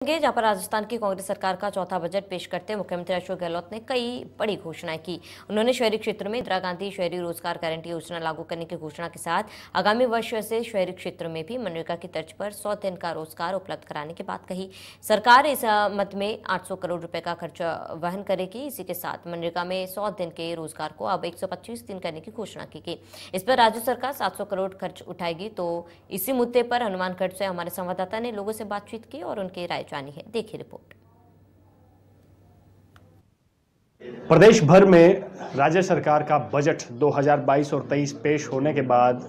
जहां पर राजस्थान की कांग्रेस सरकार का चौथा बजट पेश करते मुख्यमंत्री अशोक गहलोत ने कई बड़ी घोषणाएं की। उन्होंने शहरी क्षेत्र में इंदिरा गांधी शहरी रोजगार गारंटी योजना लागू करने की घोषणा के साथ आगामी वर्ष से शहरी क्षेत्रों में भी मनरेगा की तर्ज पर 100 दिन का रोजगार उपलब्ध कराने की बात कही। सरकार इस मद में 800 करोड़ रुपए का खर्च वहन करेगी। इसी के साथ मनरेगा में 100 दिन के रोजगार को अब 125 दिन करने की घोषणा की गई। इस पर राज्य सरकार 700 करोड़ खर्च उठाएगी। तो इसी मुद्दे पर हनुमानगढ़ से हमारे संवाददाता ने लोगों से बातचीत की और उनकी राय जानी है। देखिए रिपोर्ट। प्रदेश भर में राज्य सरकार का बजट 2022 और 23 पेश होने के बाद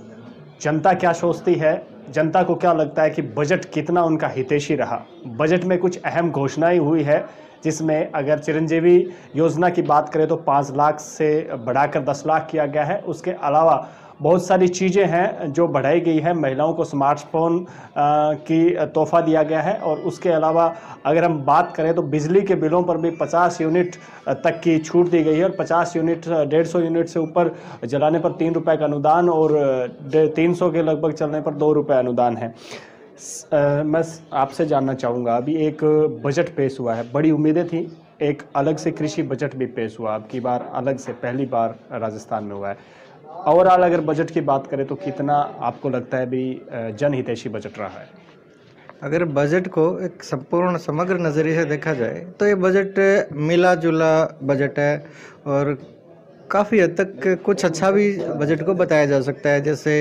जनता क्या सोचती है, जनता को क्या लगता है कि बजट कितना उनका हितैषी रहा। बजट में कुछ अहम घोषणाएं हुई है, जिसमें अगर चिरंजीवी योजना की बात करें तो 5 लाख से बढ़ाकर 10 लाख किया गया है। उसके अलावा बहुत सारी चीज़ें हैं जो बढ़ाई गई है। महिलाओं को स्मार्टफोन की तोहफा दिया गया है और उसके अलावा अगर हम बात करें तो बिजली के बिलों पर भी 50 यूनिट तक की छूट दी गई है और 50 यूनिट 150 यूनिट से ऊपर जलाने पर 3 रुपये का अनुदान और 300 के लगभग चलने पर 2 रुपये अनुदान है। मैं आपसे जानना चाहूँगा, अभी एक बजट पेश हुआ है, बड़ी उम्मीदें थी, एक अलग से कृषि बजट भी पेश हुआ, अब की बार अलग से पहली बार राजस्थान में हुआ है। ओवरऑल अगर बजट की बात करें तो कितना आपको लगता है भी जनहितैषी बजट रहा है? अगर बजट को एक संपूर्ण समग्र नज़रिए से देखा जाए तो ये बजट मिला जुला बजट है और काफ़ी हद तक कुछ अच्छा भी बजट को बताया जा सकता है। जैसे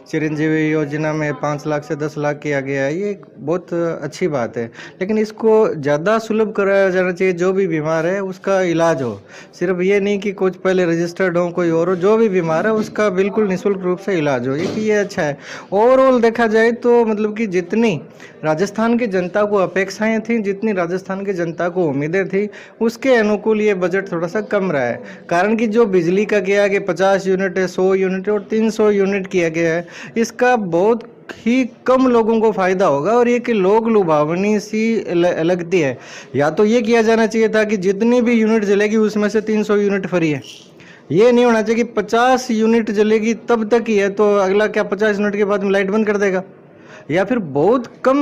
चिरंजीवी योजना में 5 लाख से 10 लाख किया गया है, ये एक बहुत अच्छी बात है, लेकिन इसको ज़्यादा सुलभ कराया जाना चाहिए। जो भी बीमार है उसका इलाज हो, सिर्फ ये नहीं कि कुछ पहले रजिस्टर्ड हो कोई और हो, जो भी बीमार है उसका बिल्कुल निःशुल्क रूप से इलाज हो, ये अच्छा है। ओवरऑल देखा जाए तो मतलब कि जितनी राजस्थान की जनता को अपेक्षाएं थी, जितनी राजस्थान की जनता को उम्मीदें थी, उसके अनुकूल ये बजट थोड़ा सा कम रहा है। कारण कि जो बिजली का किया कि 50 यूनिट है, 100 यूनिट है और 300 यूनिट किया गया है, इसका बहुत ही कम लोगों को फायदा होगा और ये कि लोग लुभावनी सी लगती है। या तो ये किया जाना चाहिए था कि जितनी भी यूनिट जलेगी उसमें से 300 यूनिट फ्री है। ये नहीं होना चाहिए कि 50 यूनिट जलेगी तब तक ही है, तो अगला क्या 50 यूनिट के बाद में लाइट बंद कर देगा, या फिर बहुत कम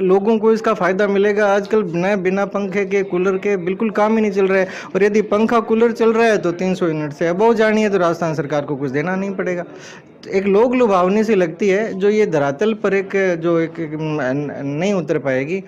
लोगों को इसका फ़ायदा मिलेगा। आजकल बिना पंखे के कूलर के बिल्कुल काम ही नहीं चल रहा है, और यदि पंखा कूलर चल रहा है तो 300 यूनिट से अबव जानी है तो राजस्थान सरकार को कुछ देना नहीं पड़ेगा। एक लोग लुभावनी सी लगती है जो ये धरातल पर एक नहीं उतर पाएगी।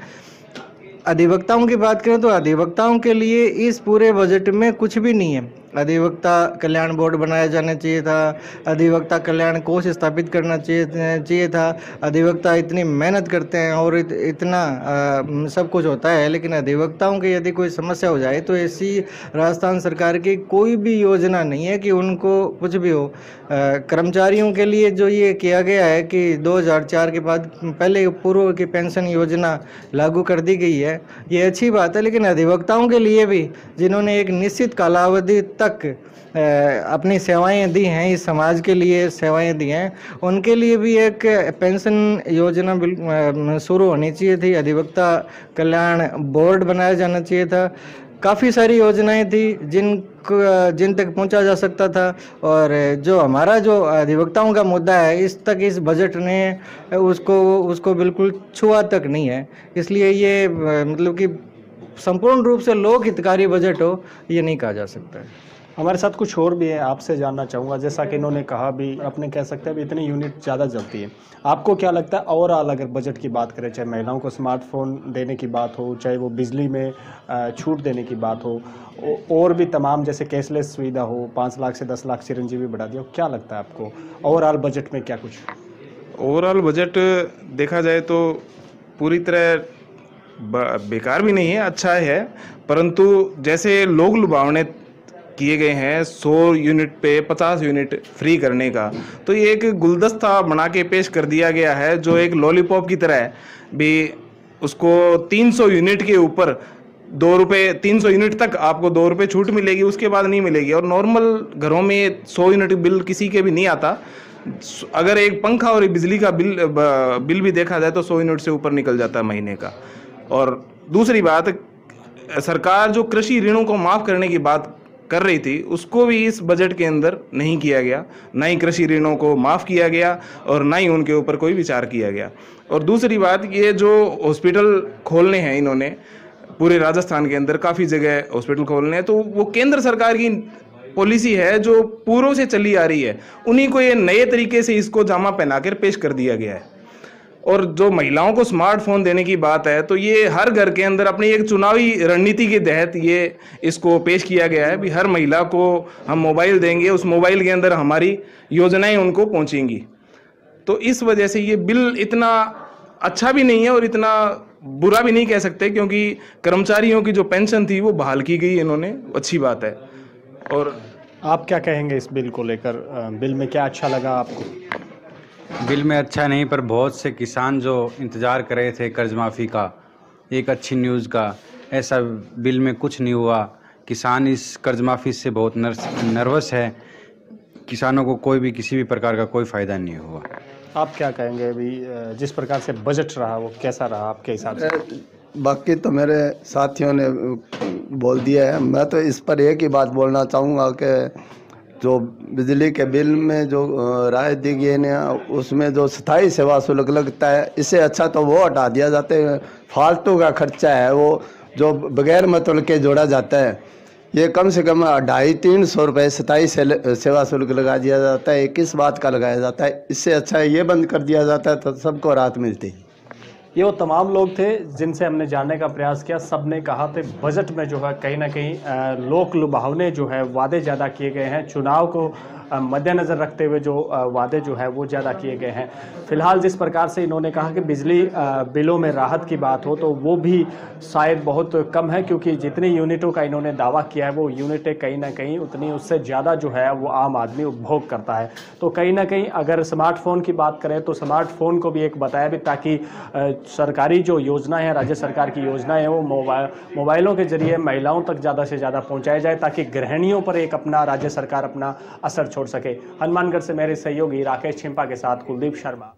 अधिवक्ताओं की बात करें तो अधिवक्ताओं के लिए इस पूरे बजट में कुछ भी नहीं है। अधिवक्ता कल्याण बोर्ड बनाया जाना चाहिए था, अधिवक्ता कल्याण कोष स्थापित करना चाहिए था। अधिवक्ता इतनी मेहनत करते हैं और इतना सब कुछ होता है, लेकिन अधिवक्ताओं की यदि कोई समस्या हो जाए तो ऐसी राजस्थान सरकार की कोई भी योजना नहीं है कि उनको कुछ भी हो। कर्मचारियों के लिए जो ये किया गया है कि 2004 के बाद पहले पूर्व की पेंशन योजना लागू कर दी गई है, ये अच्छी बात है, लेकिन अधिवक्ताओं के लिए भी जिन्होंने एक निश्चित कालावधि तक अपनी सेवाएं दी हैं, इस समाज के लिए सेवाएं दी हैं, उनके लिए भी एक पेंशन योजना शुरू होनी चाहिए थी। अधिवक्ता कल्याण बोर्ड बनाया जाना चाहिए था। काफ़ी सारी योजनाएं थी जिन तक पहुंचा जा सकता था, और जो हमारा जो अधिवक्ताओं का मुद्दा है इस तक इस बजट ने उसको बिल्कुल छुआ तक नहीं है। इसलिए ये मतलब कि संपूर्ण रूप से लोक हितकारी बजट हो, ये नहीं कहा जा सकता है। हमारे साथ कुछ और भी है, आपसे जानना चाहूँगा। जैसा कि इन्होंने कहा भी, अपने कह सकते हैं भी इतनी यूनिट ज़्यादा जलती है, आपको क्या लगता है ओवरऑल अगर बजट की बात करें, चाहे महिलाओं को स्मार्टफोन देने की बात हो, चाहे वो बिजली में छूट देने की बात हो, और भी तमाम जैसे कैशलेस सुविधा हो, 5 लाख से 10 लाख चिरंजीवी बढ़ा दिया हो, क्या लगता है आपको ओवरऑल बजट में क्या कुछ? ओवरऑल बजट देखा जाए तो पूरी तरह बेकार भी नहीं है, अच्छा है, परंतु जैसे लोग लुभावने किए गए हैं 100 यूनिट पे 50 यूनिट फ्री करने का, तो ये एक गुलदस्ता बना के पेश कर दिया गया है जो एक लॉलीपॉप की तरह है भी। उसको 300 यूनिट के ऊपर 2 रुपये, 300 यूनिट तक आपको 2 रुपये छूट मिलेगी, उसके बाद नहीं मिलेगी। और नॉर्मल घरों में 100 यूनिट बिल किसी के भी नहीं आता। अगर एक पंखा और एक बिजली का बिल भी देखा जाए तो 100 यूनिट से ऊपर निकल जाता है महीने का। और दूसरी बात, सरकार जो कृषि ऋणों को माफ़ करने की बात कर रही थी उसको भी इस बजट के अंदर नहीं किया गया, ना ही कृषि ऋणों को माफ़ किया गया और ना ही उनके ऊपर कोई विचार किया गया। और दूसरी बात, ये जो हॉस्पिटल खोलने हैं इन्होंने पूरे राजस्थान के अंदर काफ़ी जगह हॉस्पिटल खोलने हैं, तो वो केंद्र सरकार की पॉलिसी है जो पूर्व से चली आ रही है, उन्हीं को ये नए तरीके से इसको जामा पहनाकर पेश कर दिया गया है। और जो महिलाओं को स्मार्टफोन देने की बात है, तो ये हर घर के अंदर अपनी एक चुनावी रणनीति के तहत ये इसको पेश किया गया है भी हर महिला को हम मोबाइल देंगे, उस मोबाइल के अंदर हमारी योजनाएं उनको पहुंचेंगी। तो इस वजह से ये बिल इतना अच्छा भी नहीं है और इतना बुरा भी नहीं कह सकते, क्योंकि कर्मचारियों की जो पेंशन थी वो बहाल की गई, इन्होंने, अच्छी बात है। और आप क्या कहेंगे इस बिल को लेकर? बिल में क्या अच्छा लगा आपको? बिल में अच्छा नहीं, पर बहुत से किसान जो इंतज़ार कर रहे थे कर्ज माफ़ी का, एक अच्छी न्यूज़ का, ऐसा बिल में कुछ नहीं हुआ। किसान इस कर्ज माफ़ी से बहुत नर्वस है। किसानों को कोई भी किसी भी प्रकार का कोई फ़ायदा नहीं हुआ। आप क्या कहेंगे अभी जिस प्रकार से बजट रहा वो कैसा रहा आपके हिसाब से? बाकी तो मेरे साथियों ने बोल दिया है, मैं तो इस पर एक ही बात बोलना चाहूँगा कि जो बिजली के बिल में जो राय दी गई है उसमें जो स्थायी सेवा शुल्क लगता है, इससे अच्छा तो वो हटा दिया जाता है। फालतू का खर्चा है वो जो बगैर मतलब के जोड़ा जाता है, ये कम से कम 250-300 रुपये स्थायी सेवा शुल्क लगा दिया जाता है। किस बात का लगाया जाता है? इससे अच्छा ये बंद कर दिया जाता है तो सबको राहत मिलती है। ये वो तमाम लोग थे जिनसे हमने जानने का प्रयास किया। सब ने कहा थे बजट में जो है कहीं ना कहीं लोक लुभावने जो है वादे ज़्यादा किए गए हैं, चुनाव को मद्देनज़र रखते हुए जो वादे जो है वो ज़्यादा किए गए हैं। फिलहाल जिस प्रकार से इन्होंने कहा कि बिजली बिलों में राहत की बात हो, तो वो भी शायद बहुत कम है, क्योंकि जितनी यूनिटों का इन्होंने दावा किया है वो यूनिटें कहीं ना कहीं उतनी उससे ज़्यादा जो है वो आम आदमी उपभोग करता है। तो कहीं ना कहीं अगर स्मार्टफोन की बात करें तो स्मार्टफोन को भी एक बताया भी, ताकि सरकारी जो योजना है, राज्य सरकार की योजना है, वो मोबाइलों के जरिए महिलाओं तक ज़्यादा से ज़्यादा पहुँचाया जाए, ताकि गृहिणियों पर एक अपना राज्य सरकार अपना असर छोड़ सके। हनुमानगढ़ से मेरे सहयोगी राकेश छिंपा के साथ कुलदीप शर्मा।